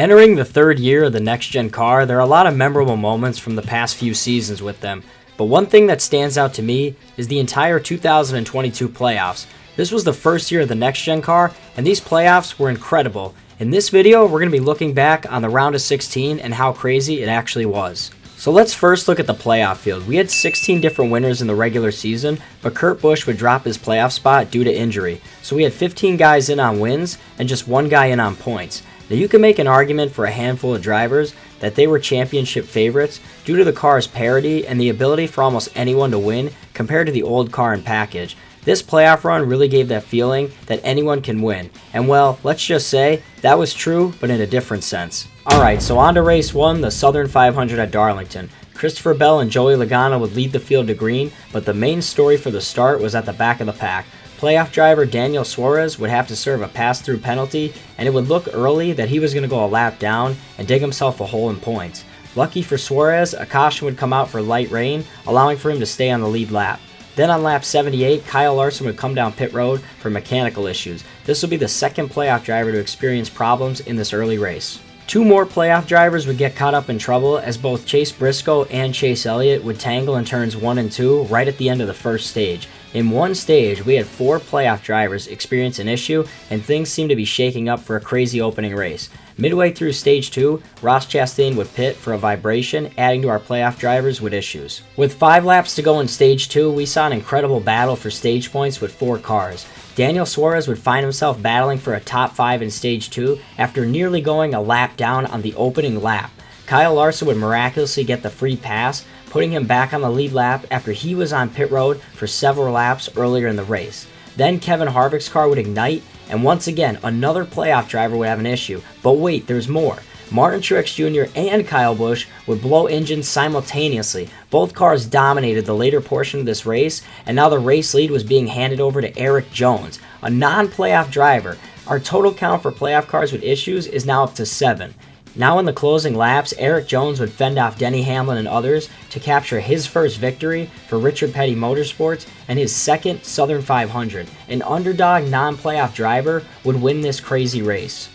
Entering the third year of the next-gen car, there are a lot of memorable moments from the past few seasons with them, but one thing that stands out to me is the entire 2022 playoffs. This was the first year of the next-gen car, and these playoffs were incredible. In this video, we're going to be looking back on the round of 16 and how crazy it actually was. So let's first look at the playoff field. We had 16 different winners in the regular season, but Kurt Busch would drop his playoff spot due to injury. So we had 15 guys in on wins and just one guy in on points. Now you can make an argument for a handful of drivers that they were championship favorites due to the car's parity and the ability for almost anyone to win compared to the old car and package. This playoff run really gave that feeling that anyone can win. And well, let's just say that was true, but in a different sense. Alright, so on to race 1, the Southern 500 at Darlington. Christopher Bell and Joey Logano would lead the field to green, but the main story for the start was at the back of the pack. Playoff driver Daniel Suarez would have to serve a pass-through penalty, and it would look early that he was going to go a lap down and dig himself a hole in points. Lucky for Suarez, a caution would come out for light rain, allowing for him to stay on the lead lap. Then on lap 78, Kyle Larson would come down pit road for mechanical issues. This would be the second playoff driver to experience problems in this early race. Two more playoff drivers would get caught up in trouble as both Chase Briscoe and Chase Elliott would tangle in turns 1 and 2 right at the end of the first stage. In one stage, we had 4 playoff drivers experience an issue, and things seemed to be shaking up for a crazy opening race. Midway through stage 2, Ross Chastain would pit for a vibration, adding to our playoff drivers with issues. With 5 laps to go in stage 2, we saw an incredible battle for stage points with 4 cars. Daniel Suarez would find himself battling for a top 5 in stage 2 after nearly going a lap down on the opening lap. Kyle Larson would miraculously get the free pass, putting him back on the lead lap after he was on pit road for several laps earlier in the race. Then Kevin Harvick's car would ignite, and once again, another playoff driver would have an issue. But wait, there's more. Martin Truex Jr. and Kyle Busch would blow engines simultaneously. Both cars dominated the later portion of this race, and now the race lead was being handed over to Eric Jones, a non-playoff driver. Our total count for playoff cars with issues is now up to 7. Now in the closing laps, Eric Jones would fend off Denny Hamlin and others to capture his first victory for Richard Petty Motorsports and his second Southern 500. An underdog non-playoff driver would win this crazy race.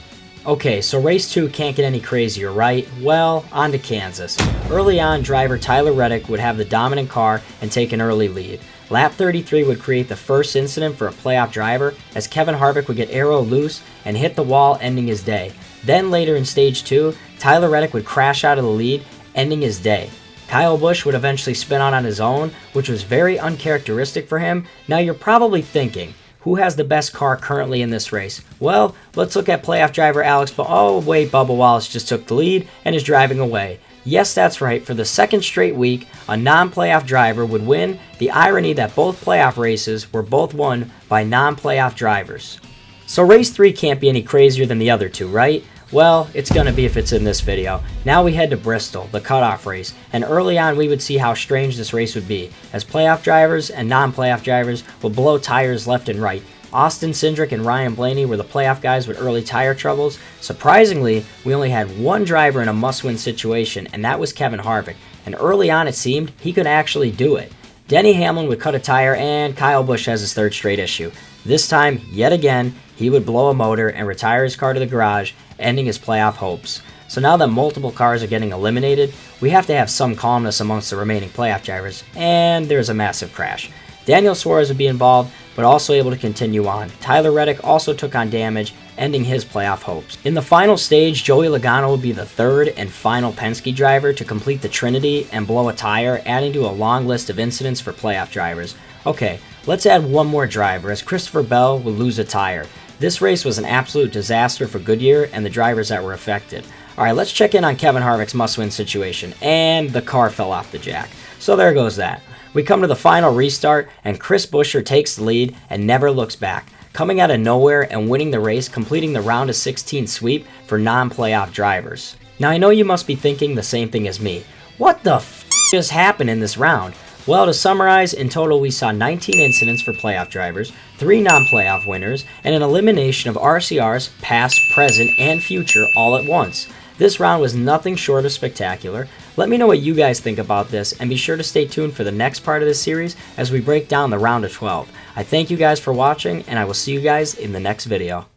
Okay, so race 2 can't get any crazier, right? Well, on to Kansas. Early on, driver Tyler Reddick would have the dominant car and take an early lead. Lap 33 would create the first incident for a playoff driver as Kevin Harvick would get aero loose and hit the wall, ending his day. Then later in stage 2, Tyler Reddick would crash out of the lead, ending his day. Kyle Busch would eventually spin out on his own, which was very uncharacteristic for him. Now you're probably thinking, who has the best car currently in this race? Well, let's look at playoff driver Alex, but oh wait, Bubba Wallace just took the lead and is driving away. Yes, that's right, for the second straight week, a non-playoff driver would win. The irony that both playoff races were both won by non-playoff drivers. So race 3 can't be any crazier than the other two, right? Well, it's going to be if it's in this video. Now we head to Bristol, the cutoff race, and early on we would see how strange this race would be, as playoff drivers and non-playoff drivers would blow tires left and right. Austin Cindric and Ryan Blaney were the playoff guys with early tire troubles. Surprisingly, we only had one driver in a must-win situation, and that was Kevin Harvick, and early on it seemed he could actually do it. Denny Hamlin would cut a tire, and Kyle Busch has his third straight issue. This time, yet again, he would blow a motor and retire his car to the garage, ending his playoff hopes. So now that multiple cars are getting eliminated, we have to have some calmness amongst the remaining playoff drivers, and there's a massive crash. Daniel Suarez would be involved, but also able to continue on. Tyler Reddick also took on damage, ending his playoff hopes. In the final stage, Joey Logano would be the third and final Penske driver to complete the Trinity and blow a tire, adding to a long list of incidents for playoff drivers. Okay, let's add one more driver, as Christopher Bell would lose a tire. This race was an absolute disaster for Goodyear and the drivers that were affected. Alright, let's check in on Kevin Harvick's must-win situation, and the car fell off the jack. So there goes that. We come to the final restart, and Chris Buescher takes the lead and never looks back, coming out of nowhere and winning the race, completing the round of 16 sweep for non-playoff drivers. Now I know you must be thinking the same thing as me. What the f*** just happened in this round? Well, to summarize, in total we saw 19 incidents for playoff drivers, 3 non-playoff winners, and an elimination of RCRs past, present, and future all at once. This round was nothing short of spectacular. Let me know what you guys think about this, and be sure to stay tuned for the next part of this series as we break down the round of 12. I thank you guys for watching, and I will see you guys in the next video.